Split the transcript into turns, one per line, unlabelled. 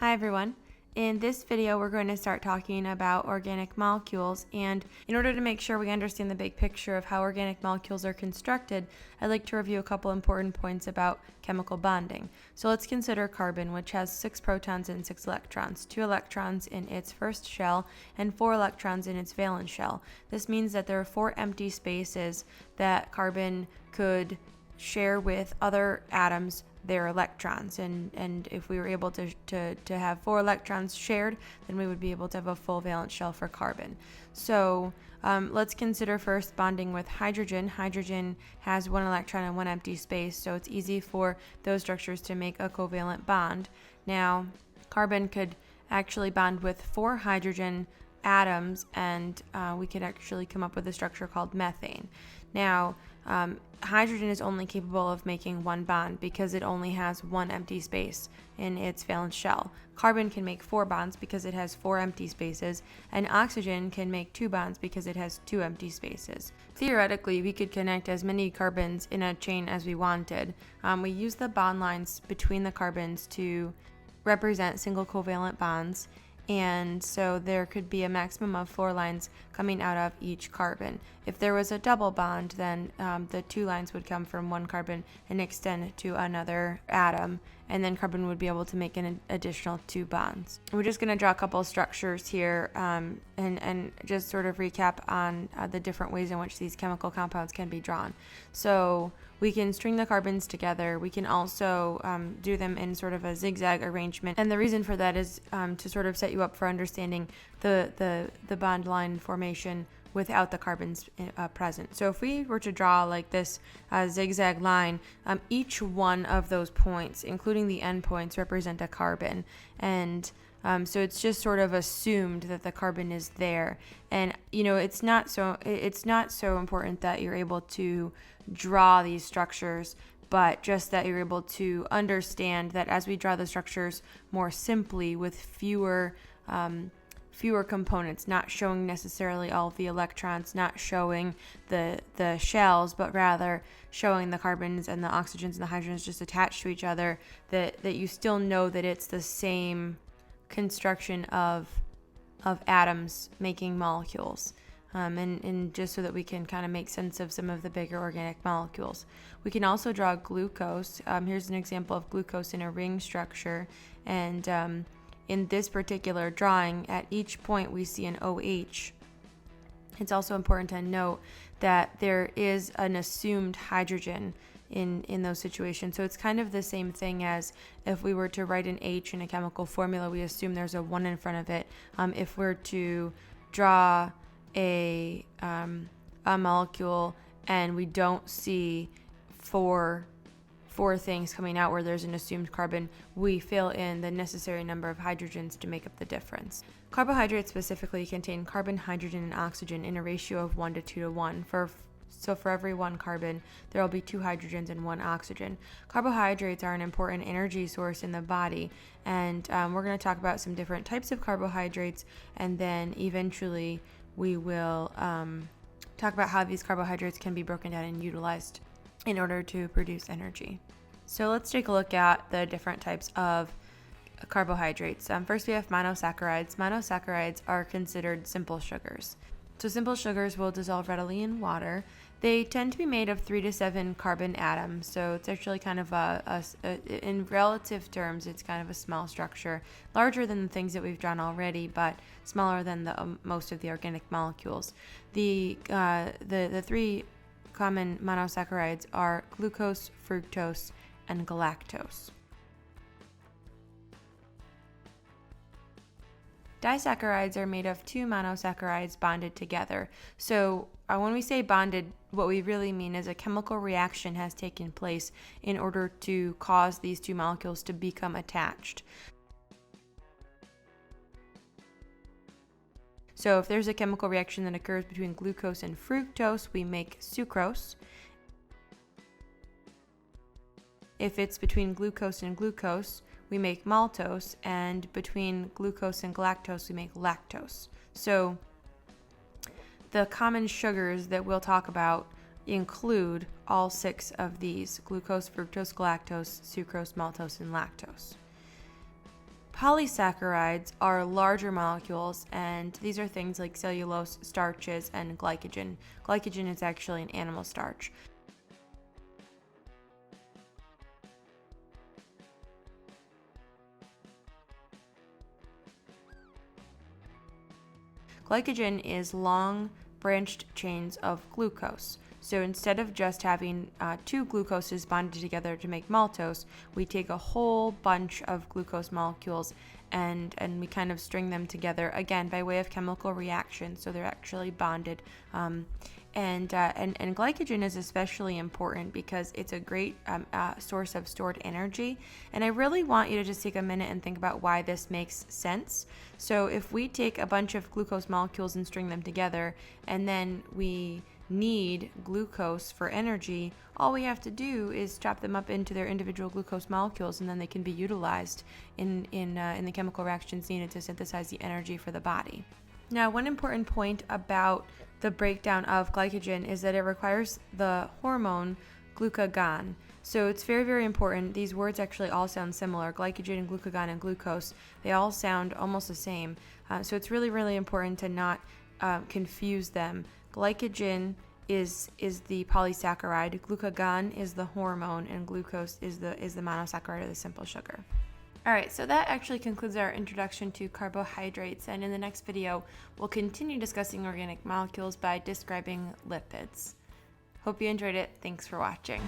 Hi everyone. In this video, we're going to start talking about organic molecules, and in order to make sure we understand the big picture of how organic molecules are constructed, I'd like to review a couple important points about chemical bonding. So let's consider carbon, which has 6 protons and 6 electrons, 2 electrons in its first shell and 4 electrons in its valence shell. This means that there are 4 empty spaces that carbon could share with other atoms their electrons, and if we were able to have 4 electrons shared, then we would be able to have a full valence shell for carbon. So let's consider first bonding with hydrogen. Hydrogen has 1 electron and 1 empty space, so it's easy for those structures to make a covalent bond. Now carbon could actually bond with 4 hydrogen atoms, and we could actually come up with a structure called methane. Now hydrogen is only capable of making 1 bond because it only has 1 empty space in its valence shell. Carbon can make 4 bonds because it has 4 empty spaces, and oxygen can make 2 bonds because it has 2 empty spaces. Theoretically, we could connect as many carbons in a chain as we wanted. We use the bond lines between the carbons to represent single covalent bonds, and so there could be a maximum of 4 lines coming out of each carbon. If there was a double bond, then the 2 lines would come from 1 carbon and extend to another atom, and then carbon would be able to make an additional 2 bonds. We're just going to draw a couple of structures here and just sort of recap on the different ways in which these chemical compounds can be drawn. So we can string the carbons together. We can also do them in sort of a zigzag arrangement, and the reason for that is to sort of set you up for understanding the bond line formation without the carbons present. So if we were to draw like this zigzag line, each one of those points, including the end points, represent a carbon, and so it's just sort of assumed that the carbon is there. And it's not so important that you're able to draw these structures, but just that you're able to understand that as we draw the structures more simply with fewer components, not showing necessarily all of the electrons, not showing the shells, but rather showing the carbons and the oxygens and the hydrogens just attached to each other, that you still know that it's the same construction of atoms making molecules. And just so that we can kind of make sense of some of the bigger organic molecules. We can also draw glucose. Here's an example of glucose in a ring structure, and in this particular drawing, at each point we see an OH. It's also important to note that there is an assumed hydrogen in those situations. So it's kind of the same thing as if we were to write an H in a chemical formula, we assume there's a 1 in front of it. If we're to draw a molecule and we don't see four things coming out where there's an assumed carbon, we fill in the necessary number of hydrogens to make up the difference. Carbohydrates specifically contain carbon, hydrogen, and oxygen in a ratio of 1 to 2 to 1. So for every 1 carbon, there will be 2 hydrogens and 1 oxygen. Carbohydrates are an important energy source in the body, and we're going to talk about some different types of carbohydrates, and then eventually we will talk about how these carbohydrates can be broken down and utilized in order to produce energy. So let's take a look at the different types of carbohydrates. First we have monosaccharides. Monosaccharides are considered simple sugars. So simple sugars will dissolve readily in water. They tend to be made of 3 to 7 carbon atoms, so it's actually kind of in relative terms, it's kind of a small structure, larger than the things that we've drawn already, but smaller than most of the organic molecules. The 3 common monosaccharides are glucose, fructose, and galactose. Disaccharides are made of 2 monosaccharides bonded together. So when we say bonded, what we really mean is a chemical reaction has taken place in order to cause these 2 molecules to become attached. So if there's a chemical reaction that occurs between glucose and fructose, we make sucrose. If it's between glucose and glucose, we make maltose, and between glucose and galactose, we make lactose. So the common sugars that we'll talk about include all 6 of these: glucose, fructose, galactose, sucrose, maltose, and lactose. Polysaccharides are larger molecules, and these are things like cellulose, starches, and glycogen. Glycogen is actually an animal starch. Glycogen is long branched chains of glucose. So instead of just having two glucoses bonded together to make maltose, we take a whole bunch of glucose molecules and we kind of string them together, again, by way of chemical reaction. So they're actually bonded. And glycogen is especially important because it's a great source of stored energy. And I really want you to just take a minute and think about why this makes sense. So if we take a bunch of glucose molecules and string them together, and then we need glucose for energy, all we have to do is chop them up into their individual glucose molecules, and then they can be utilized in the chemical reactions needed to synthesize the energy for the body. Now, one important point about the breakdown of glycogen is that it requires the hormone glucagon. So it's very, very important. These words actually all sound similar. Glycogen and glucagon and glucose, they all sound almost the same. So it's really, really important to not confuse them. Glycogen is the polysaccharide, glucagon is the hormone, and glucose is the monosaccharide, or the simple sugar. All right, so that actually concludes our introduction to carbohydrates, and in the next video, we'll continue discussing organic molecules by describing lipids. Hope you enjoyed it. Thanks for watching.